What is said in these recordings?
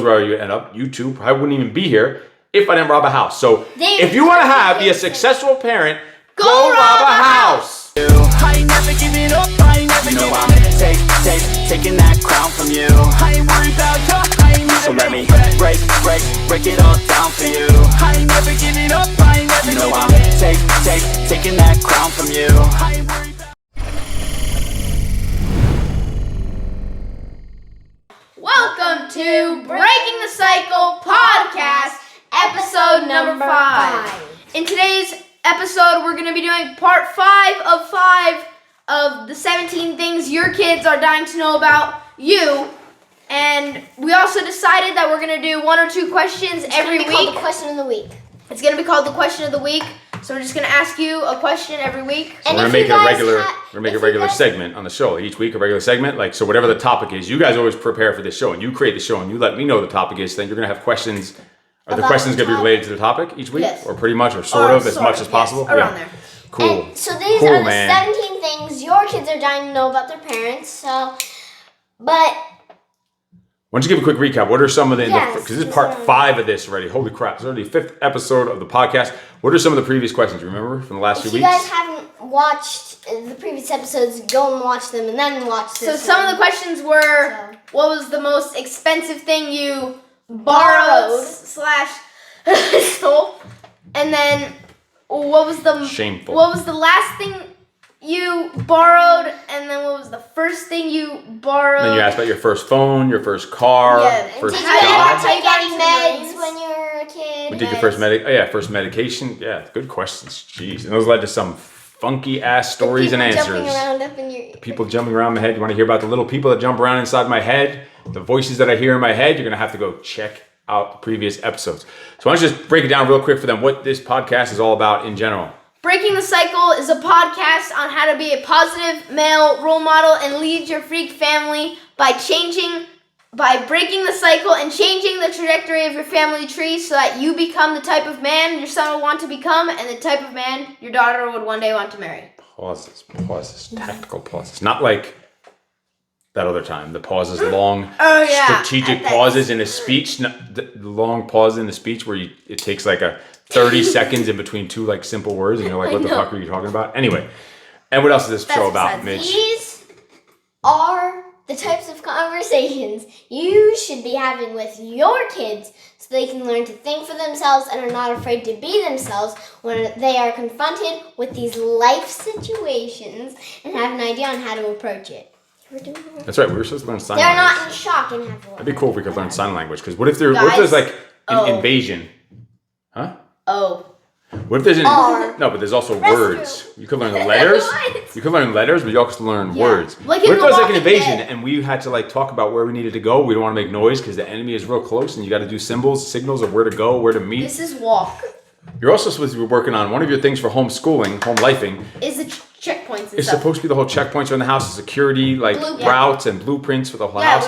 where you end up. You two probably wouldn't even be here if I didn't rob a house. So if you want to be a successful parent, go rob a house. I ain't never giving up, I ain't never giving up. Taking that crown from you. I ain't worried about you, I ain't never. So let me break it all down for you. I ain't never giving up, I ain't never giving up. Taking that crown from you. I ain't worried about. Welcome to Breaking the Cycle podcast, episode number 5. In today's episode, we're going to be doing part 5 of the 17 things your kids are dying to know about you. And we also decided that we're going to do 1 or 2 questions every week. It's going to be called the question of the week. It's going to be called the question of the week. So we're just going to ask you a question every week. So we're gonna make it a regular segment on the show each week, a regular segment. So whatever the topic is, you guys always prepare for this show, and you create the show, and you let me know the topic is. Then you're gonna have questions. Are the questions gonna be related to the topic each week, Yes. or pretty much, or sort of, as much as possible? Yes, around there. Cool. And so these Cool, are the man. 17 things your kids are dying to know about their parents. So, but Why don't you give a quick recap? What are some of the, Yes, because this is part 5 of this already. Holy crap, it's already the 5th episode of the podcast. What are some of the previous questions you remember from the last few if you weeks? guys haven't watched the previous episodes, go and watch them and then watch this. So some of the questions were, what was the most expensive thing you borrowed / stole? And then what was the Shameful. What was the last thing you borrowed? And then what was the first thing you borrowed? Then you asked about your first phone, your first car, Yeah, first Did job. you ever How you take got any into the meds Marines? when you were a kid? We did your first medication. Yeah, good questions. Jeez, and those led to some funky ass stories and answers. Jumping around up in your People jumping around my head. You want to hear about the little people that jump around inside my head? The voices that I hear in my head? You're gonna have to go check out the previous episodes. So why don't you just break it down real quick for them what this podcast is all about in general. Breaking the Cycle is a podcast on how to be a positive male role model and lead your freak family by breaking the cycle and changing the trajectory of your family tree so that you become the type of man your son will want to become and the type of man your daughter would one day want to marry. Pauses, tactical pauses. Not like that other time. The pauses, long, strategic pauses in a speech. The long pause in the speech where it takes like a 30 seconds in between 2 like simple words, and you're like, what the fuck are you talking about? Anyway, and what else is this show about, Mitch? These are the types of conversations you should be having with your kids so they can learn to think for themselves and are not afraid to be themselves when they are confronted with these life situations and have an idea on how to approach it. That's right. We were supposed to learn sign They're language. not in shock and have It'd be cool if we could learn sign language. Because what if there's like an invasion? Huh? Oh. What if there's R. no, but there's also Rescue. words. You could learn letters. What? You could learn letters, but you also learn words. Like What in if there was like an The invasion Walking Dead. and we had to like talk about where we needed to go? We don't want to make noise because the enemy is real close, and you got to do signals of where to go, where to meet. This is walk. You're also supposed to be working on one of your things for homeschooling, home lifing. Is the checkpoints and It's stuff. supposed to be the whole checkpoints around the house, security, like Blueprint. routes and blueprints for the whole house.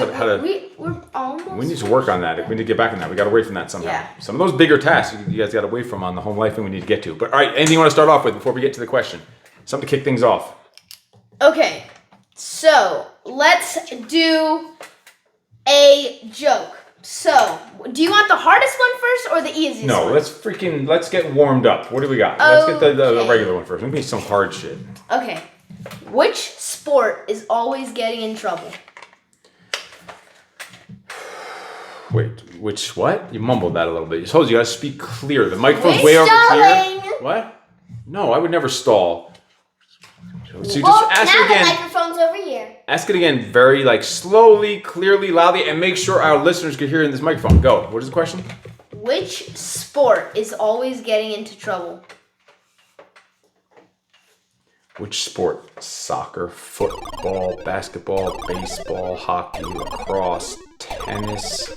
We're almost. We need to work on that. We need to get back on that. We got away from that somehow. Yeah. Some of those bigger tasks you guys got away from on the home life thing we need to get to. But all right, anything you want to start off with before we get to the question? Something to kick things off. Okay, so let's do a joke. So, do you want the hardest one first or the easiest No, one? let's get warmed up. What do we got? Let's get the Okay. regular one first. Maybe some hard shit. Okay. Which sport is always getting in trouble? Wait, which what? You mumbled that a little bit. You told you gotta speak clear. The microphone's We're way over stalling. here. What? No, I would never stall. So you Well, just ask now it again. the microphone's over here. Ask it again very like slowly, clearly, loudly, and make sure our listeners can hear in this microphone. Go. What is the question? Which sport is always getting into trouble? Which sport? Soccer, football, basketball, baseball, hockey, lacrosse, tennis,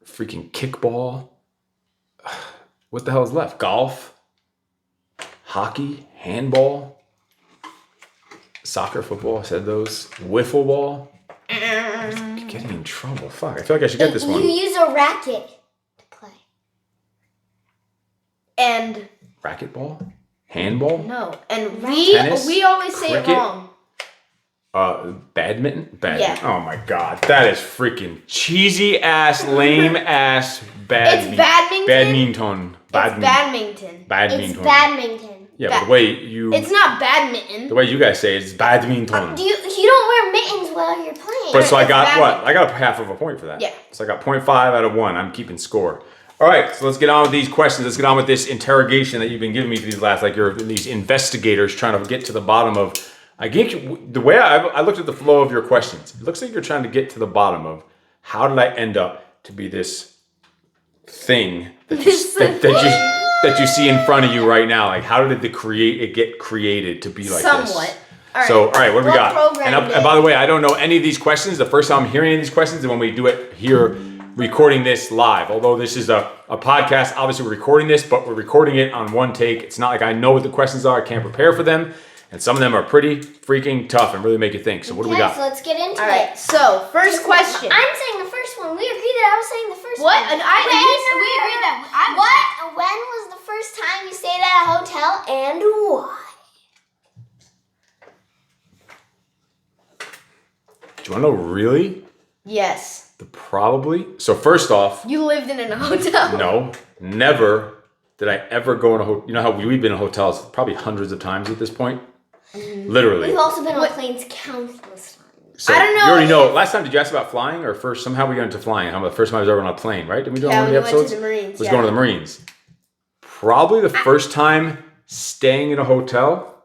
freaking kickball. What the hell is left? Golf, hockey, handball, soccer, football. I said those. Wiffle ball. Getting in trouble. Fuck. I feel like I should get this You one. use a racket to play. And Racquetball? Handball? no, and Tennis? we always say Cricket? it wrong. Badminton? Yeah. Oh my god. That is freaking cheesy ass, lame ass badminton. It's badminton? Badminton. It's badminton. Badminton. It's badminton. Yeah, but the way you It's not badminton. the way you guys say it, it's badminton. You don't wear mittens while you're playing. But so I It's got badminton. what? I got a half of a point for that. Yeah. So I got 0.5 out of 1. I'm keeping score. All right, so let's get on with these questions. Let's get on with this interrogation that you've been giving me for these last, like you're these investigators trying to get to the bottom of. I get you, the way I looked at the flow of your questions. It looks like you're trying to get to the bottom of how did I end up to be this thing that you see in front of you right now? Like how did it get created to be like Somewhat. this? All right. So, all right, what do we got? programmed And by the way, I don't know any of these questions. The first time I'm hearing any of these questions is when we do it here, recording this live. Although this is a podcast, obviously we're recording this, but we're recording it on one take. It's not like I know what the questions are. I can't prepare for them. And some of them are pretty freaking tough and really make you think. So what do we Okay, got? so let's get into All right. it. So first question. I'm saying the first one. We agreed that I was saying the first What? one. And we agreed that When was the first time you stayed at a hotel and why? Do you want to know really? Yes. Probably. So first off, You lived in a hotel. no, never did I ever go in a hotel. You know how we've been in hotels probably hundreds of times at this point? Literally. We've also been on planes countless times. So I don't know You already know. if- Last time, did you ask about flying or first? Somehow we got into flying. How about the first time I was ever on a plane, right? Did we do Yeah, one of we the went to episodes? the Marines, Was yeah. going to the Marines. Probably the first time staying in a hotel,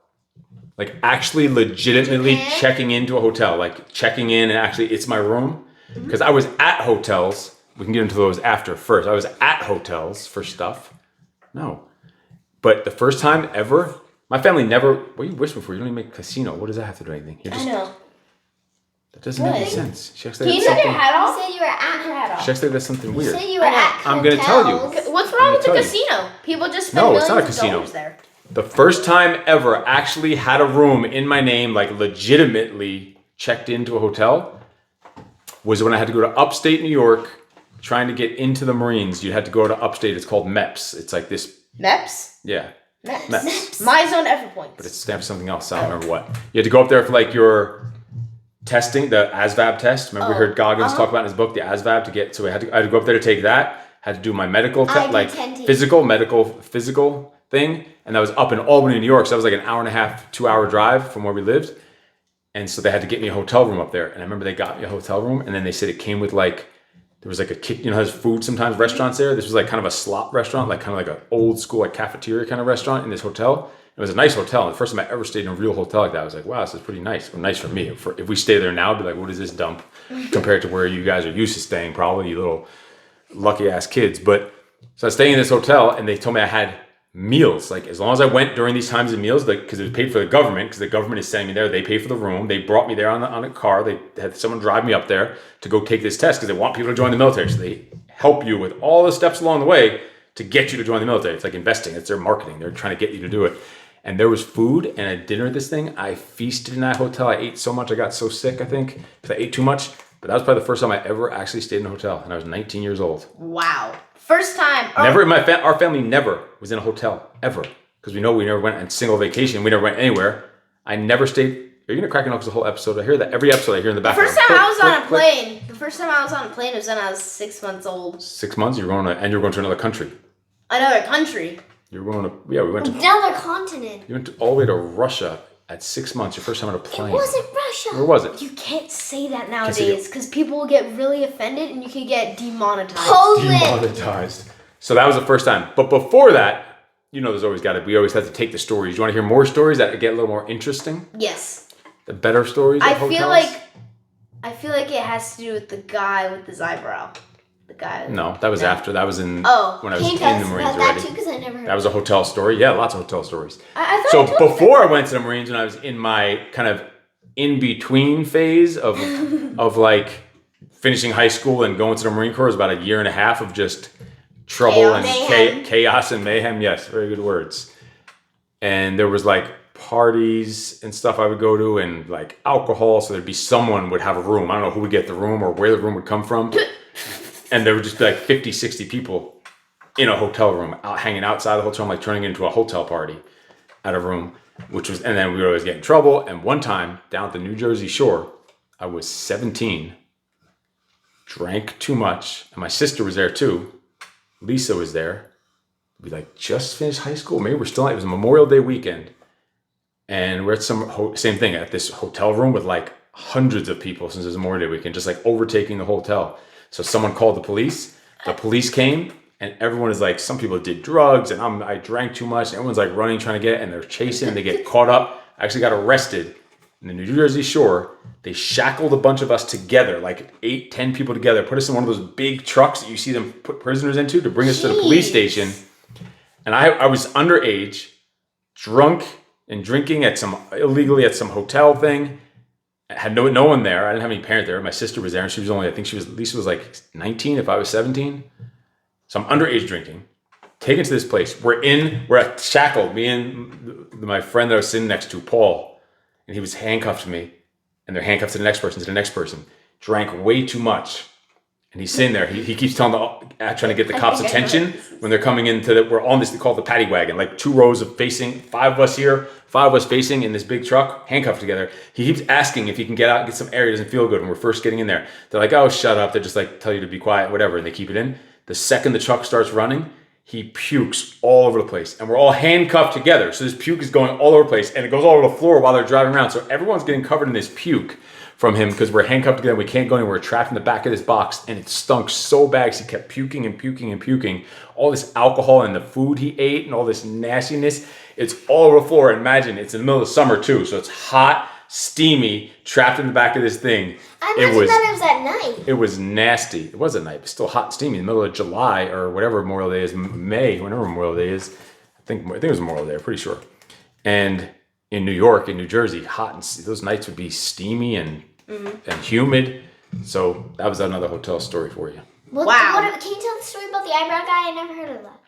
like actually legitimately Japan? checking into a hotel, like checking in and actually it's my room. Because I was at hotels. We can get into those after first. I was at hotels for stuff. No. But the first time ever, my family never. What are you wishing for? You don't even make a casino. What does that have to do with anything? You're just, I know. that doesn't make any What? sense. She actually Can had you take your something. hat You off? said you were at She actually had something You weird. said you were at I'm gonna tell you. hotels. What's wrong with the tell you. casino? People just spend No, millions it's not a of casino. dollars there. The first time ever actually had a room in my name, like legitimately checked into a hotel, was when I had to go to upstate New York, trying to get into the Marines. You had to go to upstate. It's called MEPS. It's like this. MEPS? Yeah. MEPS. My zone every point. But it stands for something else. I don't remember what. You had to go up there for like your testing, the ASVAB test. Remember we heard Goggins talk about in his book, the ASVAB to get. So I had to go up there to take that. Had to do my medical I did like 10 physical thing, and that was up in Albany, New York. So that was like an hour and a half, 2-hour drive from where we lived. And so they had to get me a hotel room up there. And I remember they got me a hotel room, and then they said it came with like, there was like a kick, there's food sometimes, restaurants there. This was like kind of a slot restaurant, like kind of like an old school like cafeteria kind of restaurant in this hotel. It was a nice hotel. And the first time I ever stayed in a real hotel like that, I was like, wow, this is pretty nice. Well, nice for me. If we stay there now, I'd be like, what is this dump compared to where you guys are used to staying? Probably you little lucky ass kids. But so I was staying in this hotel, and they told me I had meals. Like as long as I went during these times of meals, because it was paid for the government, because the government is sending me there. They pay for the room. They brought me there on a car. They had someone drive me up there to go take this test because they want people to join the military. So they help you with all the steps along the way to get you to join the military. It's like investing. It's their marketing. They're trying to get you to do it. And there was food and a dinner at this thing. I feasted in that hotel. I ate so much. I got so sick, I think, because I ate too much. But that was probably the first time I ever actually stayed in a hotel. And I was 19 years old. Wow. First time. Never in our family never was in a hotel ever, because we never went on single vacation. We never went anywhere. I never stayed. Are you gonna crack it up the whole episode? I hear that every episode. I hear in the The background. first time I was on a click. plane. The first time I was on a plane was when I was 6 months old. 6 months. You're going to another country. Another country. You're going to we went to Another continent. you went to, all the way to Russia at 6 months. Your first time on a plane. It wasn't Russia. Where was it? You can't say that say nowadays because people will get really offended and you could get demonetized. Poland. Demonetized. So that was the first time. But before that, we always have to take the stories. You want to hear more stories that get a little more interesting? Yes. The better stories of I hotels? feel like it has to do with the guy with his eyebrow. The guy. No, that was after. That was in Oh, when I was Can you in tell the us Marines about that already. too? Because I never heard. That was a hotel story. Yeah, lots of hotel stories. I thought So I told you before I went to the Marines, when I was in my kind of in between phase of of like finishing high school and going to the Marine Corps, it was about 1.5 years of just trouble and Mayhem. chaos and mayhem. Yes, very good words. And there was like parties and stuff I would go to, and like alcohol. So there'd be someone would have a room. I don't know who would get the room or where the room would come from. And there would just be like 50, 60 people in a hotel room, hanging outside the hotel room, like turning it into a hotel party at a room. and then we would always get in trouble. And one time down at the New Jersey shore, I was 17, drank too much, and my sister was there too. Lisa was there. We like just finished high school. Maybe we're still, it was a Memorial Day weekend. And we're at same thing, at this hotel room with like hundreds of people since it was Memorial Day weekend, just like overtaking the hotel. So someone called the police. The police came, and everyone is like, some people did drugs, and I drank too much. And everyone's like running, trying to get it, and they're chasing, and they get caught up. I actually got arrested in the New Jersey shore. They shackled a bunch of us together, like 8-10 people together, put us in one of those big trucks that you see them put prisoners into to bring us to the police station. And I was underage, drunk, and drinking illegally at some hotel thing. I had no one there. I didn't have any parent there. My sister was there, and she was only, Lisa was like 19 if I was 17. So I'm underage drinking, taken to this place. We're at shackled, me and my friend that I was sitting next to, Paul, and he was handcuffed to me, and they're handcuffed to the next person, drank way too much. And he's sitting there. He keeps trying to get the cops' attention when they're coming into we're on this, they call it the paddy wagon, like 2 rows of facing, 5 of us here, 5 of us facing in this big truck, handcuffed together. He keeps asking if he can get out and get some air. He doesn't feel good when we're first getting in there. They're like, oh, shut up. They're just like, tell you to be quiet, whatever. And they keep it in. The second the truck starts running, he pukes all over the place. And we're all handcuffed together. So this puke is going all over the place, and it goes all over the floor while they're driving around. So everyone's getting covered in this puke from him because we're handcuffed together. We can't go anywhere. We're trapped in the back of this box, and it stunk so bad because he kept puking and puking and puking. All this alcohol and the food he ate and all this nastiness, it's all over the floor. Imagine it's in the middle of summer too, so it's hot, steamy, trapped in the back of this thing. I imagine that it was at night. It was nasty. It was at night, but still hot and steamy in the middle of July or whatever Memorial Day is, May, whenever Memorial Day is. I think it was Memorial Day, I'm pretty sure. And in New York, in New Jersey, hot, and those nights would be steamy and humid. So that was another hotel story for you. Wow. Can you tell the story about the eyebrow guy? I never heard of that.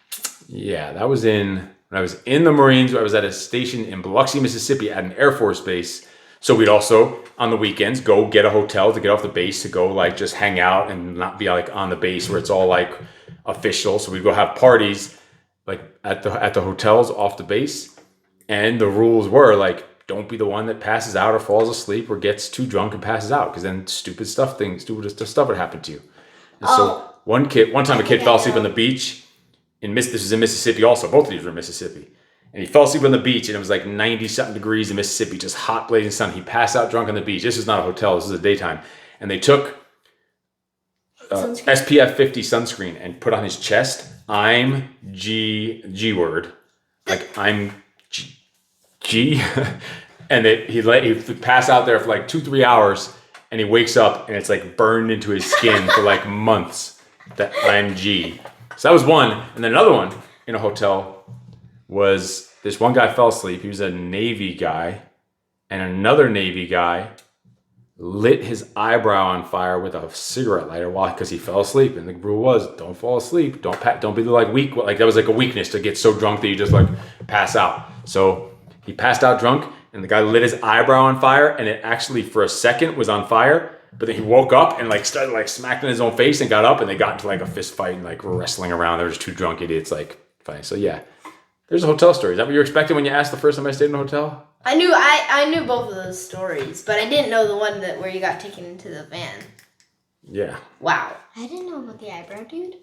Yeah, that was when I was in the Marines. I was at a station in Biloxi, Mississippi at an Air Force base. So we'd also, on the weekends, go get a hotel to get off the base to go like just hang out and not be like on the base where it's all like official. So we'd go have parties like at the hotels off the base. And the rules were like, don't be the one that passes out or falls asleep or gets too drunk and passes out, because then stupid stuff would happen to you. And so one time a kid fell asleep on the beach this was in Mississippi also. Both of these were in Mississippi. And he fell asleep on the beach, and it was like 90-something degrees in Mississippi, just hot blazing sun. He passed out drunk on the beach. This is not a hotel. This is a daytime. And they took SPF 50 sunscreen and put on his chest, I'm G word. Like, I'm G. And he passed out there for like 2-3 hours, and he wakes up, and it's like burned into his skin for like months. That I'm G. So that was one. And then another one in a hotel was this one guy fell asleep. He was a Navy guy, and another Navy guy lit his eyebrow on fire with a cigarette lighter because he fell asleep. And the rule was, don't fall asleep. Don't be like weak. Like that was like a weakness to get so drunk that you just like pass out. So he passed out drunk, and the guy lit his eyebrow on fire, and it actually for a second was on fire. But then he woke up and like started like smacking his own face and got up, and they got into like a fist fight and like wrestling around. They were just two drunk idiots like fighting. So yeah, there's a hotel story. Is that what you were expecting when you asked the first time I stayed in a hotel? I knew both of those stories, but I didn't know the one where you got taken into the van. Yeah. Wow. I didn't know about the eyebrow dude.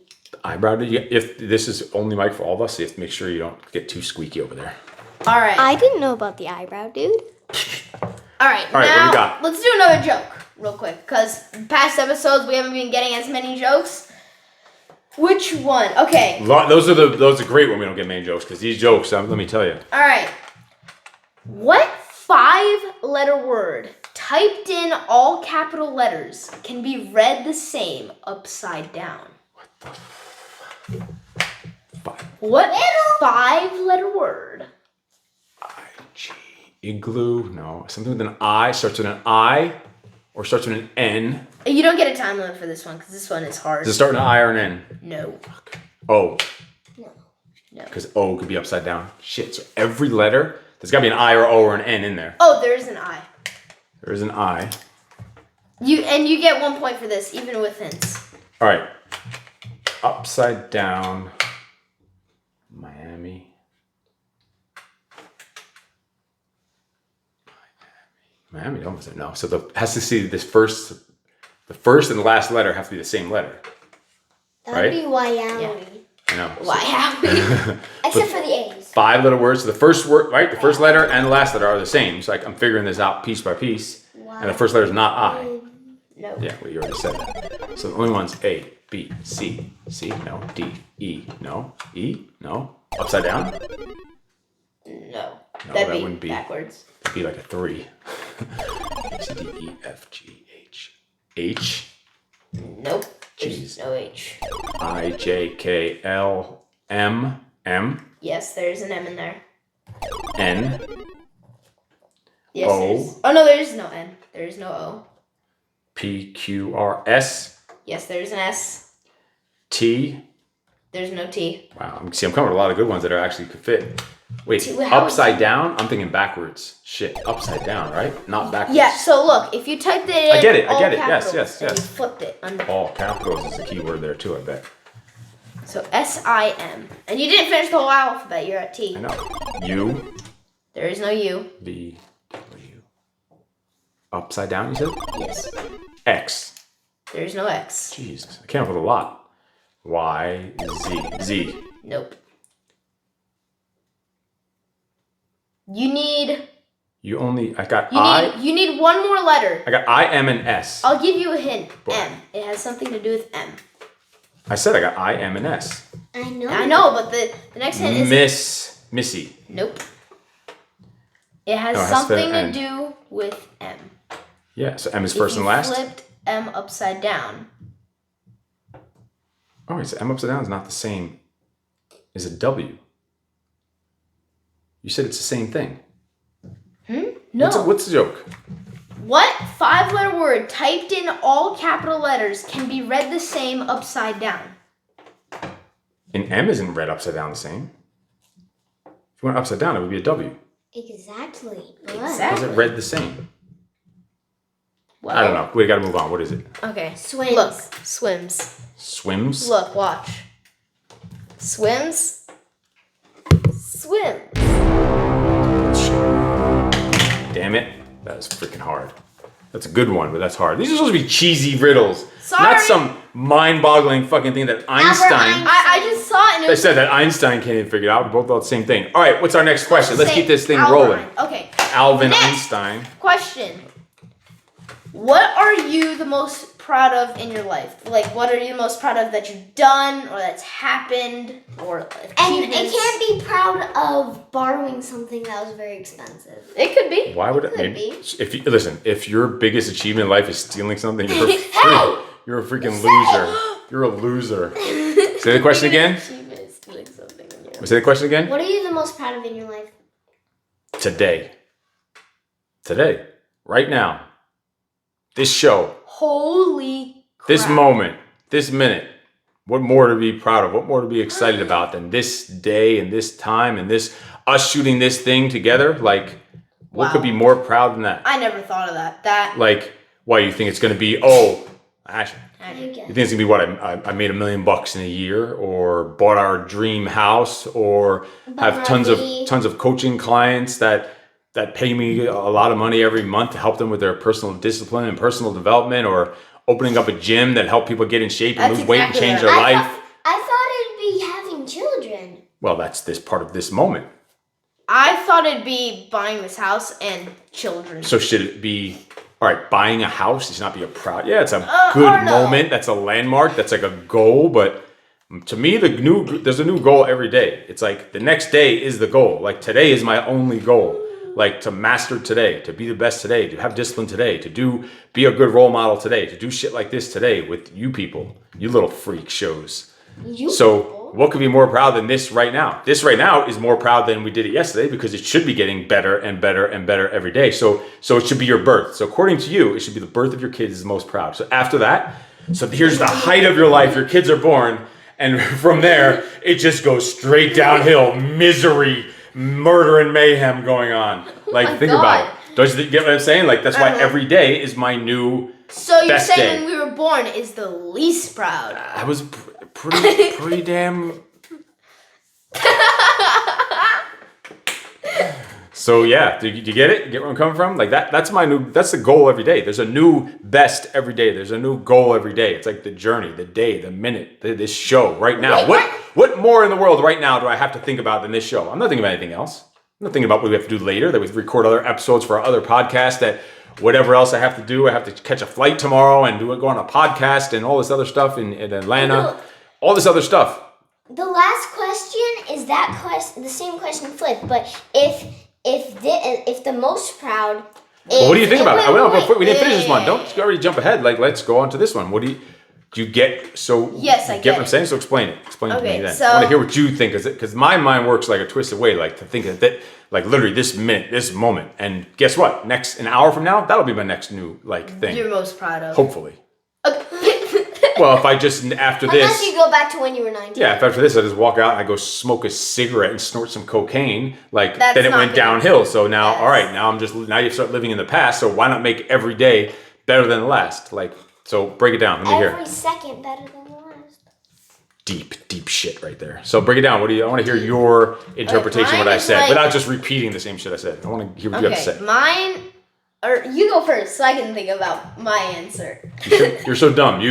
Eyebrow dude? If this is only mic for all of us, you have to make sure you don't get too squeaky over there. All right. I didn't know about the eyebrow dude. All right, what now we got? Let's do another joke real quick, because past episodes we haven't been getting as many jokes. Which one? Okay. Those are great when we don't get main jokes, because these jokes, let me tell you. All right. What 5-letter word typed in all capital letters can be read the same upside down? What 5-letter word? I-G. Igloo? No. Something with an I, starts with an I, or starts with an N. You don't get a time limit for this one, because this one is hard. Does it start with an I or an N? No. O. No. Because O could be upside down. Shit. So every letter, there's got to be an I or O or an N in there. Oh, there's an I. There's an I. You get 1 point for this, even with hints. All right. Upside down. Miami. Miami almost said no. So has to see this first. The first and the last letter have to be the same letter. That Right? would be Wyoming. Yeah. I know. Why have we? Except for the A's. 5-letter words. So the first word, right? The first letter and the last letter are the same. So I'm figuring this out piece by piece. And the first letter is not I. No. Yeah, well, you already said that. So the only one's A, B, C. C, no. D, E, no. E, no. Upside down? No. No, That'd that be wouldn't be. backwards. It'd be like a 3. A, C, D, E, F, G, H. H, Nope. There's Jeez. no H. I, J, K, L, M, M, Yes, there's an M in there. N, Yes, O. there's. Oh no, there's no N. There's no O. P, Q, R, S, Yes, there's an S. T. There's no T. Wow, I'm coming with a lot of good ones that are actually could fit. Wait, T, how upside down? I'm thinking backwards. Shit, upside down, right? Not backwards. Yeah. So look, if you typed it in, I get it, I all get it. Yes, capitals, yes, and yes. you flipped it under. All capitals is a key word there too, I bet. So S-I-M, and you didn't finish the whole alphabet. You're at T. I know. U, There is no U. V, W. Upside down, you said? Yes. X. There is no X. Jeez, I came up with a lot. Y, Z. Z. Nope. You need. I got I. You need one more letter. I got I, M, and S. I'll give you a hint. Boy. M. It has something to do with M. I said I got I, M, and S. I know. I know, but the next hint is Missy. nope. It has No, it has to something be to an do with M. Yeah, so M is If first and you last. flipped M upside down. Oh, wait, so M upside down is not the same as a W. You said it's the same thing. No. What's the joke? What 5-letter word typed in all capital letters can be read the same upside down? And M isn't read upside down the same. If you went upside down, it would be a W. Exactly. But How's it read the same? Well, I don't know. We gotta move on. What is it? Okay. Swims. Look, swims. Swims? Look, watch. Swims. Swim. Damn it. That was freaking hard. That's a good one, but that's hard. These are supposed to be cheesy riddles. Sorry. Not some mind-boggling fucking thing that Einstein... Einstein. I just saw it and it They was said that Einstein can't even figure it out. We both thought the same thing. All right, what's our next question? Let's say keep this thing Albert. rolling. Okay. Alvin Next. Einstein. Question. What are you the most proud of in your life? Like, what are you the most proud of that you've done or that's happened or And achievements? I can't be proud of borrowing something that was very expensive. It could be. Why would it Could maybe? be. If your biggest achievement in life is stealing something, you're a, Hey! you're a freaking loser. You're a loser. Say the question again. Achievement is stealing something in your life. Say the question again. What are you the most proud of in your life? Today. Right now. This show. Holy crap. This moment. This minute. What more to be proud of? What more to be excited about than this day and this time and this us shooting this thing together? Like, what Wow. could be more proud than that? I never thought of that. That. Like, why you think it's going to be? Actually, you think it's gonna be what I made $1 million in a year, or bought our dream house, or have Bought tons RV. of coaching clients that pay me a lot of money every month to help them with their personal discipline and personal development, or opening up a gym that help people get in shape and That's lose weight and exactly change right. their life. I thought it'd be having children. Well, that's this part of this moment. I thought it'd be buying this house and children. So should it be, all right, buying a house should not be a proud, yeah, it's a or good no. moment. That's a landmark. That's like a goal. But to me, there's a new goal every day. It's like the next day is the goal. Like today is my only goal. Like to master today, to be the best today, to have discipline today, be a good role model today, to do shit like this today with you people, you little freak shows. So what could be more proud than this right now? This right now is more proud than we did it yesterday, because it should be getting better and better and better every day. So it should be your birth. So according to you, it should be the birth of your kids is the most proud. So after that, so here's the height of your life. Your kids are born. And from there, it just goes straight downhill. Misery, murder, and mayhem going on. Like, my think God. about it. Don't you get what I'm saying? Like, that's why every day is my new So you're best saying day. when we were born is the least proud. I was pretty damn. So yeah, do you get it? Get where I'm coming from? Like that's the goal every day. There's a new best every day. There's a new goal every day. It's like the journey, the day, the minute, this show right now. What more in the world right now do I have to think about than this show? I'm not thinking about anything else. I'm not thinking about what we have to do later, that we record other episodes for our other podcasts, that whatever else I have to do, I have to catch a flight tomorrow and go on a podcast and all this other stuff in Atlanta, all this other stuff. The last question is the same question flipped, but if the most proud. Well, what do you think about it? We didn't finish this one. wait. Don't already jump ahead. Like, let's go on to this one. What do you get? So Yes, I get get what I'm it. saying. So explain it. Explain it to me Okay, then. so- I want to hear what you think. Because my mind works like a twisted way. Like to think that, like literally this minute, this moment, and guess what? Next an hour from now, that'll be my next new thing. You're most proud of. Hopefully. Well, if I just after this. Unless you go back to when you were 19. Yeah, if after this I just walk out and I go smoke a cigarette and snort some cocaine, like That's then it not went good. downhill. So now, Yes. all right, now you start living in the past. So why not make every day better than the last? Like, so break it down. Let me hear Every second better than the last. deep shit right there. So break it down. I want to hear your interpretation of what mine I is said, like- without just repeating the same shit I said. I want to hear what you have to Okay, say. mine, or you go first so I can think about my answer. You're so dumb.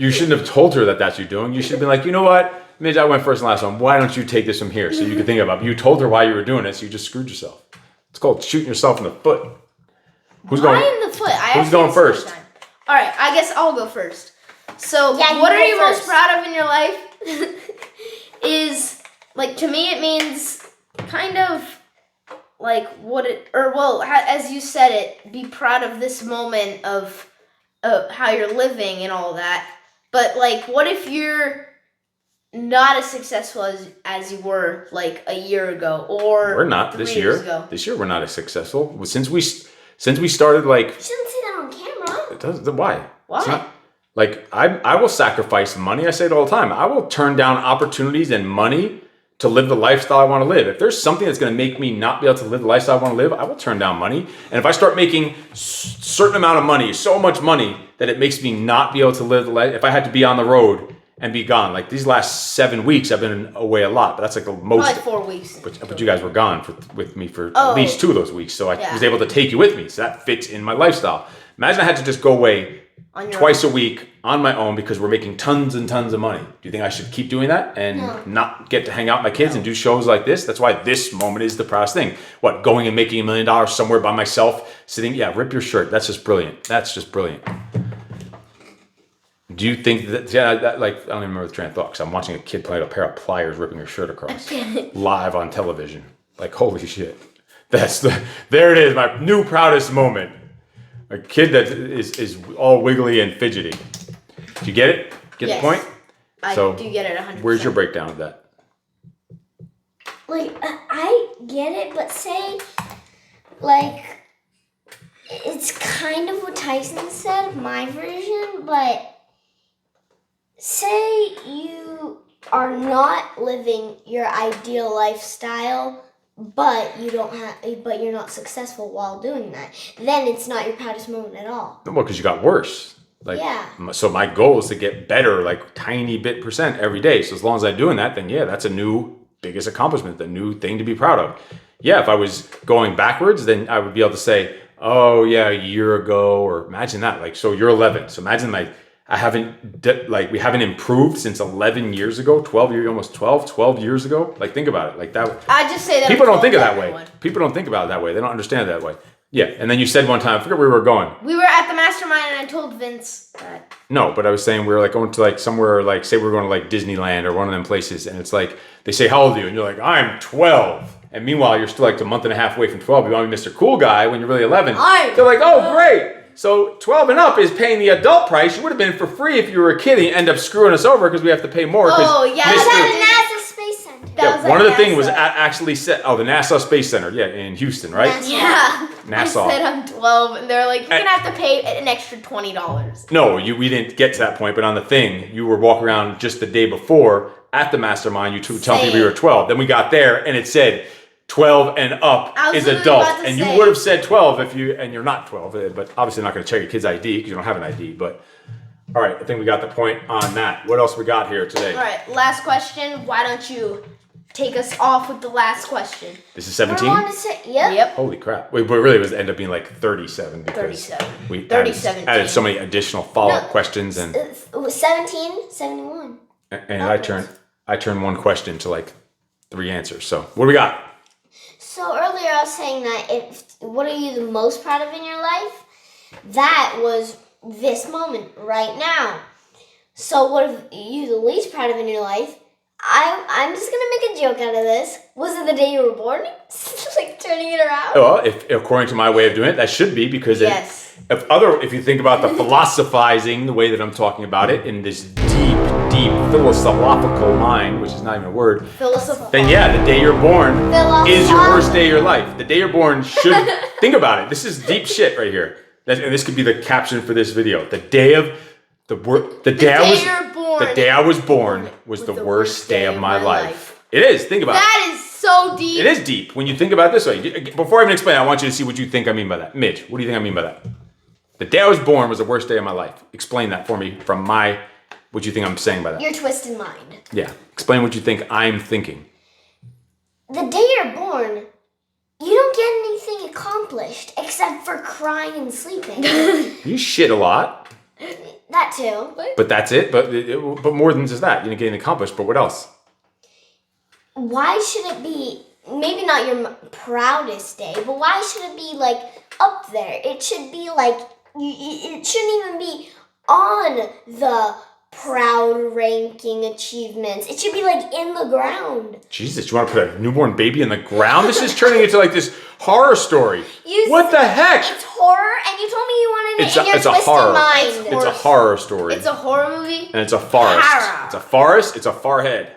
You shouldn't have told her that that's what you're doing. You should have been like, you know what? Midge, I went first and last one. Why don't you take this from here so you can think about it? You told her why you were doing it, so you just screwed yourself. It's called shooting yourself in the foot. Who's Why going? in the foot? Who's going first? All right, I guess I'll go first. So, Yeah, you what are go you first. most proud of in your life? Is like to me, it means kind of like as you said it, be proud of this moment of how you're living and all that. But like, what if you're not as successful as you were like a year ago or We're not 3 this years year. ago? This year we're not as successful. Since we started, like, You shouldn't say that on camera. it does. Why? Why? It's not, like I will sacrifice money. I say it all the time. I will turn down opportunities and money to live the lifestyle I want to live. If there's something that's going to make me not be able to live the lifestyle I want to live, I will turn down money. And if I start making certain amount of money, so much money that it makes me not be able to live the life, if I had to be on the road and be gone, like these last 7 weeks, I've been away a lot, but that's like the most. Probably 4 weeks. But you guys were gone with me for Oh. at least 2 of those weeks, so I Yeah. was able to take you with me. So that fits in my lifestyle. Imagine I had to just go away On your twice a week on my own because we're making tons and tons of money. Do you think I should keep doing that and not get to hang out with my kids and do shows like this? That's why this moment is the proudest thing. What, going and making $1 million somewhere by myself, sitting? Yeah, rip your shirt. That's just brilliant. That's just brilliant. Do you think that, like, I don't even remember the train of thought because I'm watching a kid play with a pair of pliers ripping her shirt across live on television. Like, holy shit. There it is, my new proudest moment. A kid that is all wiggly and fidgety. Do you get it? Get Yes. the point? I So, do get it 100%. Where's your breakdown of that? Like, I get it, but say, like, it's kind of what Tyson said, my version, but say you are not living your ideal lifestyle, but you're not successful while doing that. Then it's not your proudest moment at all. Well, because you got worse. Like, Yeah. So my goal is to get better, like tiny bit percent every day. So as long as I'm doing that, then yeah, that's a new biggest accomplishment, the new thing to be proud of. Yeah, if I was going backwards, then I would be able to say, oh yeah, a year ago, or imagine that. Like, so you're 11. So imagine we haven't improved since 11 years ago, 12 years ago. Like, think about it. Like that. I just say that People don't think of that everyone. way. People don't think about it that way. They don't understand it that way. Yeah. And then you said one time, I forget where we were going. We were at the mastermind and I told Vince that. No, but I was saying we were like going to like somewhere, like say we're going to like Disneyland or one of them places, and it's like they say, how old are you? And you're like, I'm 12. And meanwhile, you're still like a month and a half away from 12. You want to be Mr. Cool Guy when you're really 11. They're like, oh, great. So 12 and up is paying the adult price. You would have been for free if you were a kid and you end up screwing us over because we have to pay more. Oh, yeah. That's Mr. at the NASA Space Center. That was One at of the things was NASA. actually set. Oh, the NASA Space Center. Yeah, in Houston, right? NASA. Yeah. Nassau. I said I'm 12 and they're like, you're going to have to pay an extra $20. No, we didn't get to that point, but on the thing, you were walking around just the day before at the mastermind. You were telling people you were 12. Then we got there and it said 12 and up I was is literally adult. about to And you say- would have said 12 and you're not 12, but obviously not going to check your kid's ID because you don't have an ID. But all right, I think we got the point on that. What else we got here today? All right, last question. Why don't you take us off with the last question. This is I 17? want to say, yep. Yep. Holy crap. Wait, but really it was end up being like 37 because 37. we 37. added so many additional follow-up No. questions and It was 17, 71. I turned one question to like 3 answers. So what do we got? So earlier I was saying that what are you the most proud of in your life? That was this moment right now. So what are you the least proud of in your life? I'm just gonna make a joke out of this. Was it the day you were born? Like turning it around? Well, if according to my way of doing it, that should be because Yes. if you think about the philosophizing, the way that I'm talking about it in this deep philosophical mind, which is not even a word, Philosophical. then yeah, the day you're born is your Philosoph- worst day of your life. The day you're born should think about it. This is deep shit right here. And this could be the caption for this video. The day I was born was the worst day of my life. It is. Think about it. That is so deep. It is deep when you think about it this way. Before I even explain, I want you to see what you think I mean by that. Midge, what do you think I mean by that? The day I was born was the worst day of my life. Explain that for me from what you think I'm saying by that. Your twisted mind. Yeah. Explain what you think I'm thinking. The day you're born, you don't get anything accomplished except for crying and sleeping. You shit a lot, That too. but that's it. But more than just that. You didn't get anything accomplished, but what else? Why should it be, maybe not your proudest day, but why should it be like up there? It should be like, it shouldn't even be on the proud ranking achievements. It should be like in the ground. Jesus, you want to put a newborn baby in the ground? This is turning into like this horror story. What the heck? It's horror, and you told me you wanted it in your It's a twisted horror. mind. It's a horror story. It's a horror movie. And it's a forest. Horror. It's a forest. It's a forehead.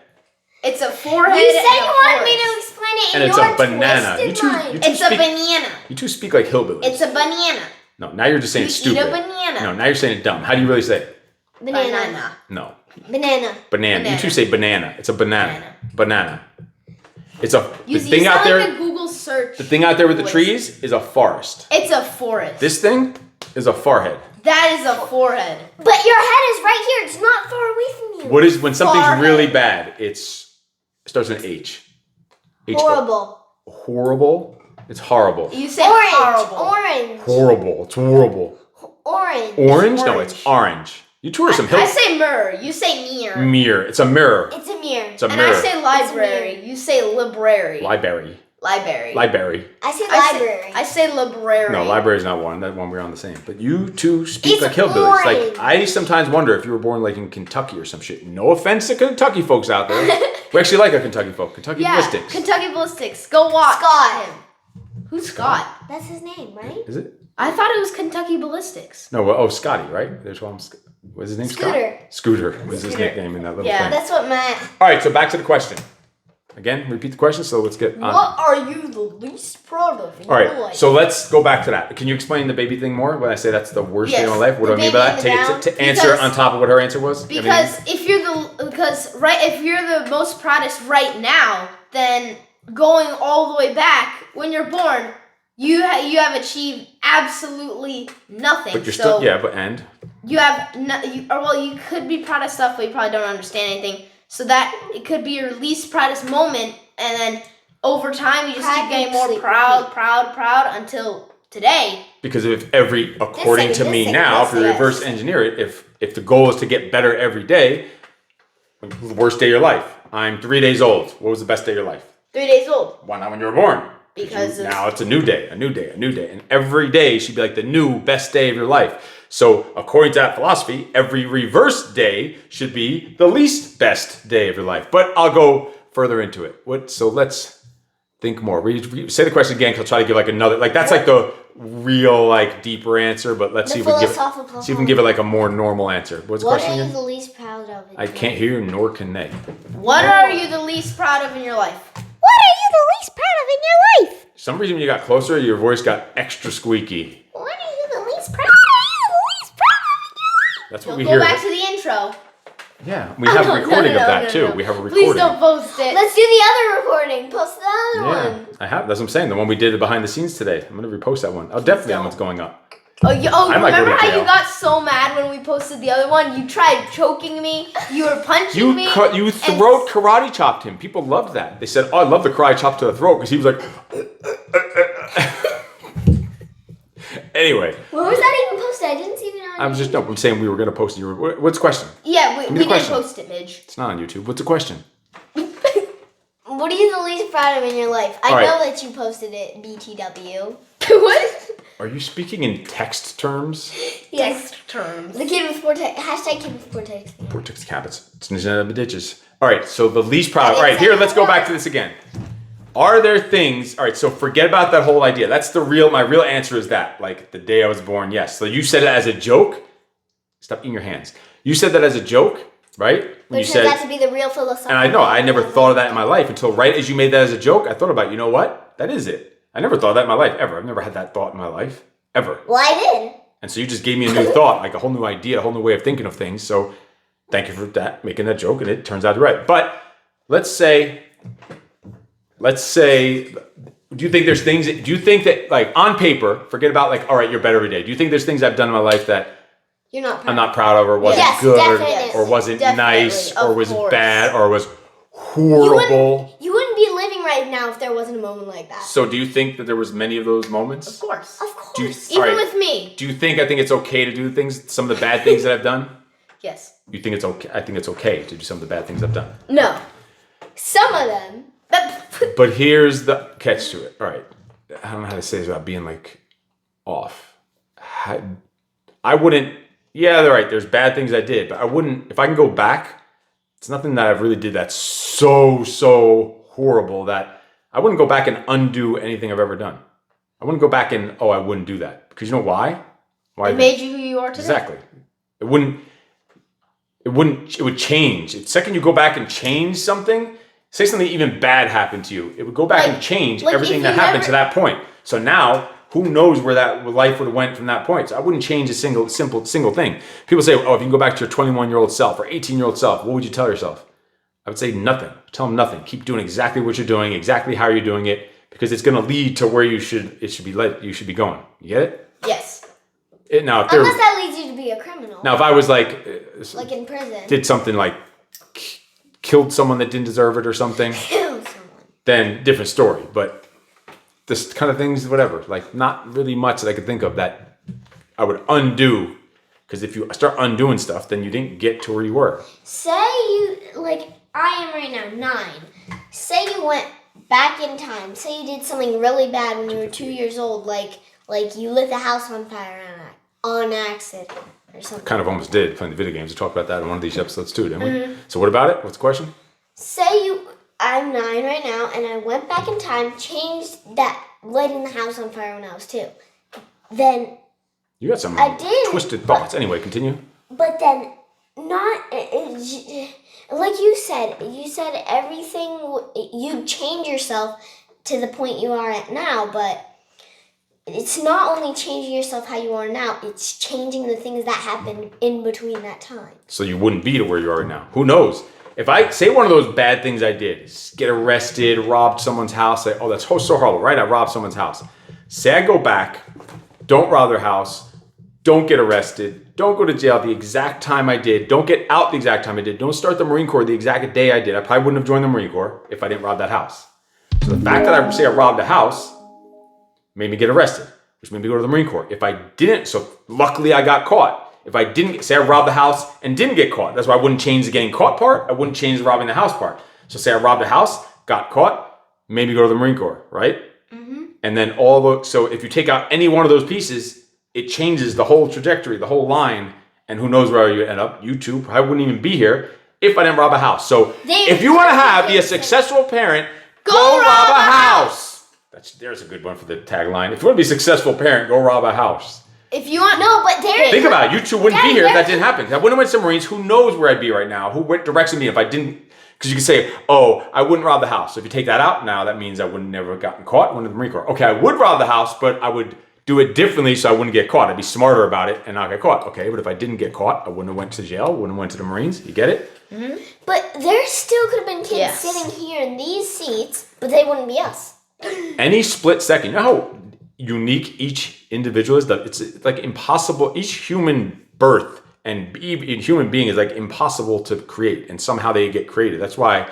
It's a forehead. You said and you a wanted me to forest. explain it And in it's your a banana. twisted mind. It's a banana. You two speak like hillbillies. It's a banana. No, now you're just saying You stupid. eat a banana. No, now you're saying it dumb. How do you really say it? Banana. No. Banana. Banana. You two say banana. It's a banana. Banana. It's the You thing sound out there. like a Google search. The thing out there with the voice. trees is a forest. It's a forest. This thing is a forehead. That is a forehead. But your head is right here. It's not far away from you. What is when something's Forehead. really bad? It starts with an H. Horrible. Horrible. It's horrible. You say Orange. horrible. Orange. Horrible. It's horrible. Orange. Orange? No, it's orange. You two are some I hill. say mirror. You say mirror. Mirror. It's a mirror. It's a mirror. It's a And mirror. I say library. You say library. Library. Library. Library. I say I say- library. I say library. No, library's not one. That one we're on the same. But you two speak It's like hillbillies. orange. Like I sometimes wonder if you were born like in Kentucky or some shit. No offense to Kentucky folks out there. We actually like our Kentucky folk. Kentucky Yeah, Ballistics. Kentucky Ballistics. Go watch Scott. him. Who's Scott? That's his name, right? Is it? I thought it was Kentucky Ballistics. No. Well, Scotty, right? There's one. What's his name? Scooter. Scott? Scooter was his Scooter. nickname in that little Yeah. thing. That's what Matt. All right. So back to the question. Again, repeat the question. So let's get on. What are you the least proud of in All your right, life? so let's go back to that. Can you explain the baby thing more? When I say that's the worst day of my Yes, life, what do I the mean by baby that? in the Take ground. it to answer Because- on top of what her answer was. Because if you're the most proudest right now, then going all the way back when you're born, you have achieved absolutely nothing. but you're so still but and you have you could be proud of stuff, but you probably don't understand anything. So that it could be your least proudest moment, and then over time you just keep getting more Sleep, proud until today. because according to me now, if you yes. reverse engineer it, if the goal is to get better every day, the worst day of your life. I'm 3 days old. What was the best day of your life? 3 days old. Why not when you were born? Because of- now it's a new day, and every day should be like the new best day of your life. So according to that philosophy, every reverse day should be the least best day of your life. But I'll go further into it. So let's think more. Say the question again. 'Cause I'll try to give like another, like that's like the real like deeper answer. But let's The see if we can give philosophical it, see if we can give it like a more normal answer. What's the What question are you again? the least proud of? in I your can't life? hear nor can they. What are you the least proud of in your life? What are you the least proud of in your life? For some reason when you got closer, your voice got extra squeaky. What are you the least proud of? What are you the least proud of in your life? That's what Go we hear. back to the intro. Yeah, we have a recording of that too. No. We have a recording. Please don't post it. Let's do the other recording. Post the other Yeah, one. I have. That's what I'm saying. The one we did behind the scenes today. I'm gonna repost that one. Oh, definitely that don't. one's going up. I might go remember to how jail. you got so mad when we posted the other one? You tried choking me. You were punching me. You throat karate chopped him. People loved that. They said, "Oh, I love the karate chop to the throat," because he was like. Anyway. Where was that even posted? I didn't see it on I'm saying we were gonna post it. What's the question? Yeah, we did question. post it, Midge. It's not on YouTube. What's the question? What are you the least proud of in your life? I All right. know that you posted it, BTW. What? Are you speaking in text terms? Text terms. The kid with hashtag kid with vortex. Vortex habits. It's ditches. All right, so the least proud. All right, here, let's go back to this again. Are there things? All right, so forget about that whole idea. That's my real answer is that. Like the day I was born, yes. So you said it as a joke. Stop eating your hands. You said that as a joke, right? When Which you turned said, out to be the real philosophical. and I know I never thought of that in my life until right as you made that as a joke. I thought about, you know what? That is it. I never thought of that in my life ever. I've never had that thought in my life ever. Well, I did. And so you just gave me a new thought, like a whole new idea, a whole new way of thinking of things. So thank you for that, making that joke, and it turns out right. But let's say, do you think there's things, do you think that, like, on paper, forget about, like, all right, you're better every day. Do you think there's things I've done in my life that You're not proud. I'm not proud of, or wasn't Yes, good, definitely. or wasn't Definitely, nice, or of was course. bad, or was horrible? You wouldn't be living right now if there wasn't a moment like that. So do you think that there was many of those moments? Of course. Of Do you, course. all Even right, with me. do you think it's okay to do things, some of the bad things that I've done? Yes. You think it's okay? I think it's okay to do some of the bad things I've done. No. Some of them. But here's the catch to it. All right. I don't know how to say this without being like off. I wouldn't, yeah, they're right. There's bad things I did, but I wouldn't, if I can go back, it's nothing that I've really did that's so horrible that I wouldn't go back and undo anything I've ever done. I wouldn't go back and, I wouldn't do that. Because you know why? Why? It made you who you are today. Exactly. It would change. The second you go back and change something, say something even bad happened to you, it would go back and change like everything if that you happened never- to that point. So now, who knows where that life would have went from that point? So I wouldn't change a single thing. People say, if you can go back to your 21-year-old self or 18-year-old self, what would you tell yourself? I would say nothing. Tell them nothing. Keep doing exactly what you're doing, exactly how you're doing it, because it's going to lead to where you should be going. You get it? Yes. Now, if Unless that leads you to be a criminal. if I was like in prison. did something like killed someone that didn't deserve it or something, Kill someone. then different story. But this kind of things, whatever, like not really much that I could think of that I would undo. Because if you start undoing stuff, then you didn't get to where you were. Say you, I am right now, 9. Say you went back in time. Say you did something really bad when you were 2 years old, like you lit the house on fire on accident or something. Kind of almost did playing the video games. We talked about that in one of these episodes too, didn't we? So what about it? What's the question? I'm 9 right now, and I went back in time, changed that lighting the house on fire when I was 2. Then, You got some I did, twisted thoughts. Anyway, continue. but then like you said everything, you change yourself to the point you are at now, but it's not only changing yourself how you are now, it's changing the things that happened in between that time. So you wouldn't be to where you are right now. Who knows? If I say one of those bad things I did, is get arrested, robbed someone's house, say, that's so horrible, right? I robbed someone's house. Say I go back, don't rob their house, don't get arrested, don't go to jail the exact time I did, don't get out the exact time I did, don't start the Marine Corps the exact day I did. I probably wouldn't have joined the Marine Corps if I didn't rob that house. So the fact that I say I robbed a house made me get arrested, which made me go to the Marine Corps. If I didn't, so luckily I got caught. If I didn't, say I robbed the house and didn't get caught, that's why I wouldn't change the getting caught part. I wouldn't change the robbing the house part. So say I robbed a house, got caught, made me go to the Marine Corps, right? Mm-hmm. And then so if you take out any one of those pieces, it changes the whole trajectory, the whole line, and who knows where you end up. You two probably wouldn't even be here if I didn't rob a house. So if you want to be a successful parent, go rob a house. There's a good one for the tagline. If you want to be a successful parent, go rob a house. If you want, Think about it. You two wouldn't be Dad, here if that where- didn't happen. I wouldn't have went to Marines. Who knows where I'd be right now? What direction me if I didn't? Because you could say, I wouldn't rob the house. So if you take that out now, that means I would never have gotten caught. Went to the Marine Corps. Okay, I would rob the house, but I would do it differently so I wouldn't get caught. I'd be smarter about it and not get caught. Okay, but if I didn't get caught, I wouldn't have went to jail. Wouldn't have went to the Marines. You get it? But there still could have been kids Yes. sitting here in these seats, but they wouldn't be us. Any split second. You know how unique each individual is, that it's like impossible. Each human birth and even human being is like impossible to create, and somehow they get created. That's why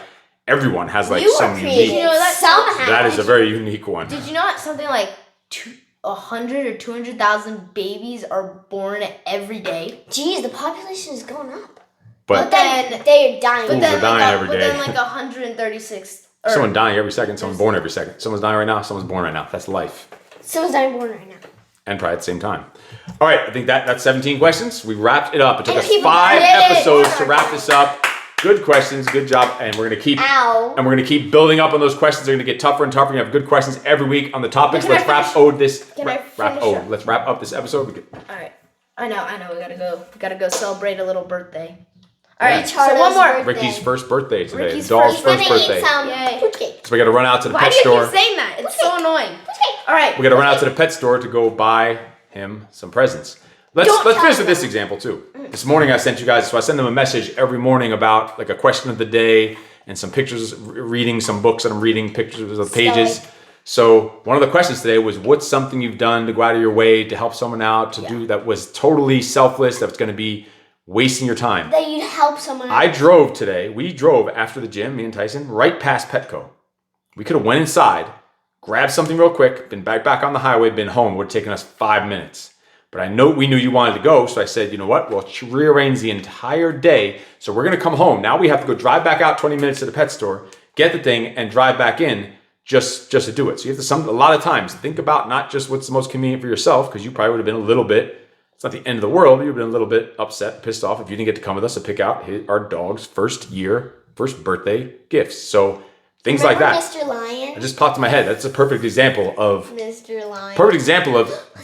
everyone has like You some were created unique. You know, that- somehow. That is a very unique one. Did you know that something like 100 or 200,000 babies are born every day? Geez, the population is going up. But then- they're dying. Fools are dying every but day. then like 136. Or, someone dying every second. Someone's born every second. Someone's dying right now. Someone's born right now. That's life. Someone's dying born right now. And probably at the same time. All right, I think that's 17 questions. We wrapped it up. It took And us people 5 did it. episodes to wrap this up. Good questions, good job, and we're gonna keep Ow. and we're gonna keep building up on those questions. They're gonna get tougher and tougher. You have good questions every week on the topics. Can I Let's wrap finish? this. Can I Wrap finish up? Let's wrap up this episode. All right. I know. We gotta go. We gotta go celebrate a little birthday. All right. So Charlo's one more. birthday. Ricky's first birthday today. Ricky's The dog's first first Gonna eat birthday. some Yay. fruit cake. So we gotta run out to the Why pet do you store. keep saying that? It's so annoying. All right. We got to run out to the pet store to go buy him some presents. Let's Don't finish tell with them. this example too. This morning I sent you guys, so I send them a message every morning about like a question of the day and some pictures, reading some books that I'm reading, pictures of the pages. Stoic. So one of the questions today was, what's something you've done to go out of your way to help someone out, to do that was totally selfless, that's going to be wasting your time? That you'd help someone I else. drove today. We drove after the gym, me and Tyson, right past Petco. We could have went inside, grabbed something real quick, been back on the highway, been home. Would have taken us 5 minutes. But we knew you wanted to go, so I said, you know what? We'll rearrange the entire day. So we're going to come home. Now we have to go drive back out 20 minutes to the pet store, get the thing, and drive back in just to do it. So you have to, a lot of times, think about not just what's the most convenient for yourself, because you probably would have been a little bit, it's not the end of the world, but you've been a little bit upset, pissed off if you didn't get to come with us to pick out our dog's first birthday gifts. So things like Remember that. Mr. Lion? It just popped in my head. That's a perfect example of Mr. Lion.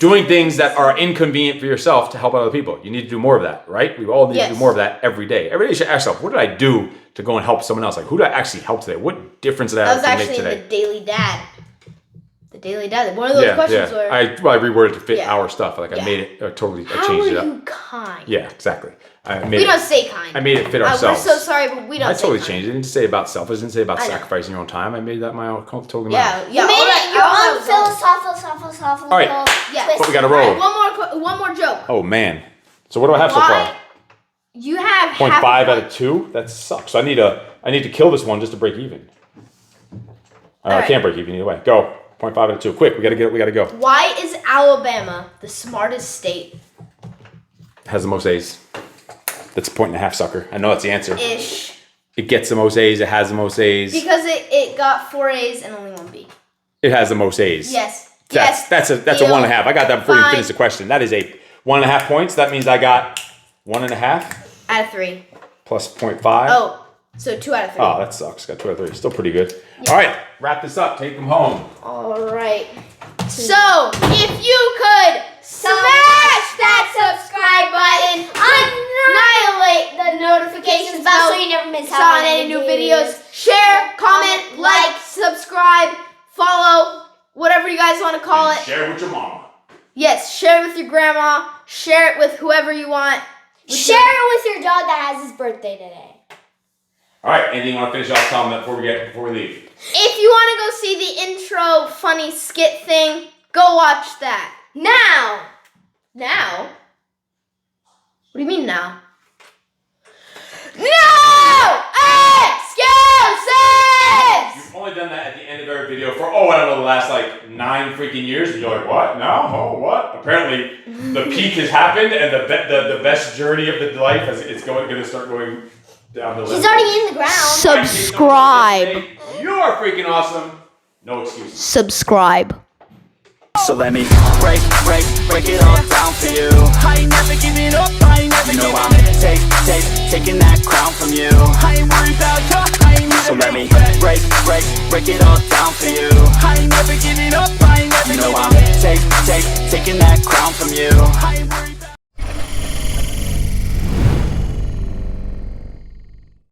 doing things that are inconvenient for yourself to help other people. You need to do more of that, right? We all need to Yes. do more of that every day. Every day you should ask yourself, what did I do to go and help someone else? Like, who did I actually help today? What difference did I That was have to make actually today? the Daily Dad. The Daily Dad. One of those questions where. I reworded it to fit Yeah. our stuff. Like I Yeah. made it totally. I How are changed it up. you kind? Yeah, exactly. I made We it. don't say kind. I made it fit We're ourselves. so sorry, but we don't I say totally kind. changed it. I didn't say about self. I didn't say about I know. sacrificing your own time. I made that my own. Totally Yeah, mine. yeah. You made all it that- your all own that was all- philosophical All right. Yes. twist. But we gotta roll. One more joke. Oh man. So what do I have so Why? far? You have 0.5 half a out of 2? That sucks. So I need to kill this one just to break even. I Alright. can't break even either way. Go. 0.5 out of 2. Quick, we gotta go. Why is Alabama the smartest state? Has the most A's. That's a 1.5, sucker. I know that's the answer. Ish. It gets the most A's. It has the most A's. Because it got 4 A's and only 1 B. It has the most A's. Yes. That's yes. a Deal. 1.5. I got that before you Fine. finished the question. That is a 1.5 points. That means I got 1.5 Out of 3. plus 0.5. Oh, so 2 out of 3. Oh, that sucks. Got 2 out of 3. Still pretty good. All right, wrap this up. Take them home. All right. So, if you could smash that subscribe button, annihilate the notifications bell so you never miss on out on any new videos, share, comment, like, subscribe, follow, whatever you guys want to call it. Share with your mama. Yes, share it with your grandma, share it with whoever you want. Share it with your dog that has his birthday today. All right, anything you want to finish off, Tom, before we leave? If you want to go see the intro funny skit thing, go watch that. Now? What do you mean now? No excuses! You've only done that at the end of every video for, I don't know, the last 9 freaking years. And you're like, what? No? Oh, what? Apparently, the peak has happened and the best journey of the life is going to start going down the list. He's already in the ground. Subscribe. You are freaking awesome. No excuses. Subscribe. So let me break it all down for you. I ain't never giving up, I ain't never giving up. Taking that crown from you. I ain't worried about you, I ain't never. So let me break it all down for you. I ain't never giving up, I ain't never giving up. I'm taking that crown from you. I ain't worried